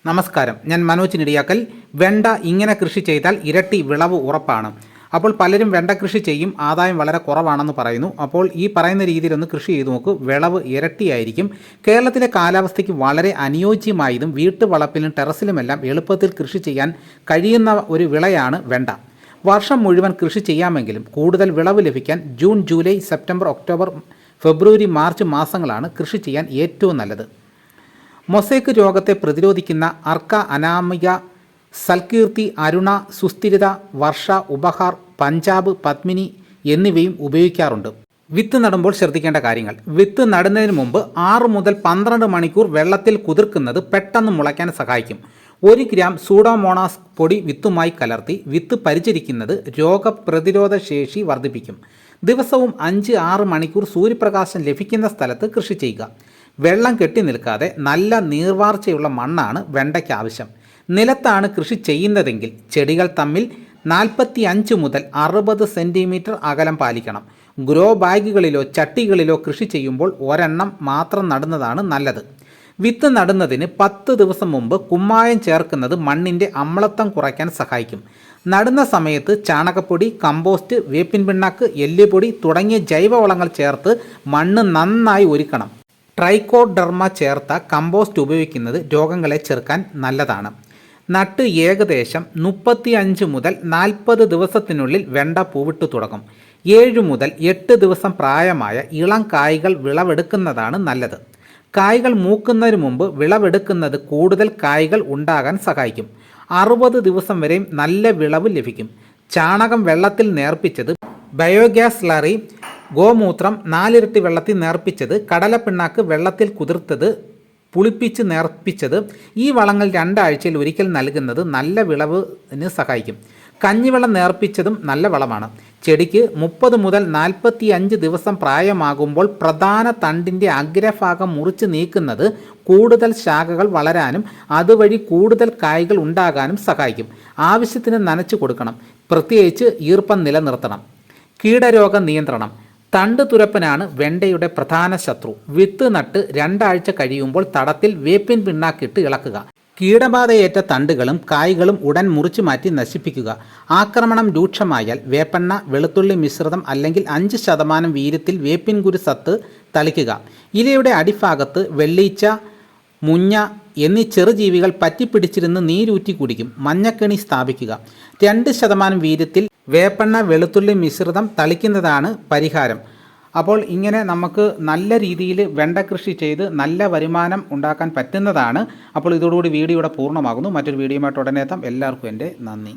നമസ്കാരം, ഞാൻ മനോജ് നെടിയാക്കൽ. വെണ്ട ഇങ്ങനെ കൃഷി ചെയ്താൽ ഇരട്ടി വിളവ് ഉറപ്പാണ്. അപ്പോൾ പലരും വെണ്ട കൃഷി ചെയ്യും, ആദായം വളരെ കുറവാണെന്ന് പറയുന്നു. അപ്പോൾ ഈ പറയുന്ന രീതിയിലൊന്ന് കൃഷി ചെയ്ത് നോക്കൂ, വിളവ് ഇരട്ടിയായിരിക്കും. കേരളത്തിലെ കാലാവസ്ഥയ്ക്ക് വളരെ അനുയോജ്യമായതും വീട്ടുവളപ്പിലും ടെറസിലുമെല്ലാം എളുപ്പത്തിൽ കൃഷി ചെയ്യാൻ കഴിയുന്ന ഒരു വിളയാണ് വെണ്ട. വർഷം മുഴുവൻ കൃഷി ചെയ്യാമെങ്കിലും കൂടുതൽ വിളവ് ലഭിക്കാൻ ജൂൺ, ജൂലൈ, സെപ്റ്റംബർ, ഒക്ടോബർ, ഫെബ്രുവരി, മാർച്ച് മാസങ്ങളാണ് കൃഷി ചെയ്യാൻ ഏറ്റവും നല്ലത്. മൊസൈക്ക് രോഗത്തെ പ്രതിരോധിക്കുന്ന അർക്ക, അനാമിക, സൽകീർത്തി, അരുണ, സുസ്ഥിരത, വർഷ, ഉപഹാർ, പഞ്ചാബ്, പത്മിനി എന്നിവയും ഉപയോഗിക്കാറുണ്ട്. വിത്ത് നടുമ്പോൾ ശ്രദ്ധിക്കേണ്ട കാര്യങ്ങൾ. വിത്ത് നടുന്നതിന് മുമ്പ് 6 മുതൽ 12 മണിക്കൂർ വെള്ളത്തിൽ കുതിർക്കുന്നത് പെട്ടെന്ന് മുളയ്ക്കാൻ സഹായിക്കും. 1 ഗ്രാം സൂഡോമോണാസ് പൊടി വിത്തുമായി കലർത്തി വിത്ത് പരിചരിക്കുന്നത് രോഗപ്രതിരോധ ശേഷി വർദ്ധിപ്പിക്കും. ദിവസവും 5-6 മണിക്കൂർ സൂര്യപ്രകാശം ലഭിക്കുന്ന സ്ഥലത്ത് കൃഷി ചെയ്യുക. വെള്ളം കെട്ടി നിൽക്കാതെ നല്ല നീർവാർച്ചയുള്ള മണ്ണാണ് വെണ്ടയ്ക്ക് ആവശ്യം. നിലത്താണ് കൃഷി ചെയ്യുന്നതെങ്കിൽ ചെടികൾ തമ്മിൽ 45 മുതൽ 60 സെൻറ്റിമീറ്റർ അകലം പാലിക്കണം. ഗ്രോ ബാഗുകളിലോ ചട്ടികളിലോ കൃഷി ചെയ്യുമ്പോൾ ഒരെണ്ണം മാത്രം നടുന്നതാണ് നല്ലത്. വിത്ത് നടുന്നതിന് 10 ദിവസം മുമ്പ് കുമ്മായം ചേർക്കുന്നത് മണ്ണിൻ്റെ അമ്ലത്വം കുറയ്ക്കാൻ സഹായിക്കും. നടുന്ന സമയത്ത് ചാണകപ്പൊടി, കമ്പോസ്റ്റ്, വേപ്പിൻ പിണ്ണാക്ക്, എല്ലുപൊടി തുടങ്ങിയ ജൈവവളങ്ങൾ ചേർത്ത് മണ്ണ് നന്നായി ഒരുക്കണം. ട്രൈക്കോഡെർമ ചേർത്ത കമ്പോസ്റ്റ് ഉപയോഗിക്കുന്നത് രോഗങ്ങളെ ചെറുക്കാൻ നല്ലതാണ്. നട്ട് ഏകദേശം 35 മുതൽ 40 ദിവസത്തിനുള്ളിൽ വെണ്ട പൂവിട്ടു തുടങ്ങും. 7 മുതൽ 8 ദിവസം പ്രായമായ ഇളം കായ്കൾ വിളവെടുക്കുന്നതാണ് നല്ലത്. കായ്കൾ മൂക്കുന്നതിന് മുമ്പ് വിളവെടുക്കുന്നത് കൂടുതൽ കായ്കൾ ഉണ്ടാകാൻ സഹായിക്കും. 60 ദിവസം വരെയും നല്ല വിളവ് ലഭിക്കും. ചാണകം വെള്ളത്തിൽ നേർപ്പിച്ചത്, ബയോഗ്യാസ് സ്ലറി, ഗോമൂത്രം 4 ഇരട്ടി വെള്ളത്തിൽ നേർപ്പിച്ചത്, കടലപ്പിണ്ണാക്ക് വെള്ളത്തിൽ കുതിർത്തത്, പുളിപ്പിച്ച് നേർപ്പിച്ചത്, ഈ വളങ്ങൾ 2 ആഴ്ചയിൽ ഒരിക്കൽ നൽകുന്നത് നല്ല വിളവിന് സഹായിക്കും. കഞ്ഞിവെള്ളം നേർപ്പിച്ചതും നല്ല വളമാണ്. ചെടിക്ക് 30 മുതൽ 45 ദിവസം പ്രായമാകുമ്പോൾ പ്രധാന തണ്ടിൻ്റെ അഗ്രഭാഗം മുറിച്ച് നീക്കുന്നത് കൂടുതൽ ശാഖകൾ വളരാനും അതുവഴി കൂടുതൽ കായ്കൾ ഉണ്ടാകാനും സഹായിക്കും. ആവശ്യത്തിന് നനച്ചു കൊടുക്കണം. പ്രത്യേകിച്ച് ഈർപ്പം നിലനിർത്തണം. കീടരോഗ നിയന്ത്രണം. തണ്ട് തുരപ്പനാണ് വെണ്ടയുടെ പ്രധാന ശത്രു. വിത്ത് നട്ട് 2 ആഴ്ച കഴിയുമ്പോൾ തടത്തിൽ വേപ്പിൻ പിണ്ണാക്കിട്ട് ഇളക്കുക. കീടബാധയേറ്റ തണ്ടുകളും കായ്കളും ഉടൻ മുറിച്ചു മാറ്റി നശിപ്പിക്കുക. ആക്രമണം രൂക്ഷമായാൽ വേപ്പെണ്ണ, വെളുത്തുള്ളി മിശ്രിതം അല്ലെങ്കിൽ 5% വീര്യത്തിൽ വേപ്പിൻ കുരു സത്ത് തളിക്കുക. ഇലയുടെ അടിഭാഗത്ത് വെള്ളീച്ച, മുഞ്ഞ എന്നീ ചെറുജീവികൾ പറ്റിപ്പിടിച്ചിരുന്ന് നീരൂറ്റി കുടിക്കും. മഞ്ഞക്കെണി സ്ഥാപിക്കുക. 2% വീര്യത്തിൽ വേപ്പെണ്ണ, വെളുത്തുള്ളി മിശ്രിതം തളിക്കുന്നതാണ് പരിഹാരം. അപ്പോൾ ഇങ്ങനെ നമുക്ക് നല്ല രീതിയിൽ വെണ്ട കൃഷി ചെയ്ത് നല്ല വരുമാനം ഉണ്ടാക്കാൻ പറ്റുന്നതാണ്. അപ്പോൾ ഇതോടുകൂടി വീഡിയോ ഇവിടെ പൂർണ്ണമാകുന്നു. മറ്റൊരു വീഡിയോയുമായിട്ട് ഉടനെ എത്താം. എല്ലാവർക്കും എൻ്റെ നന്ദി.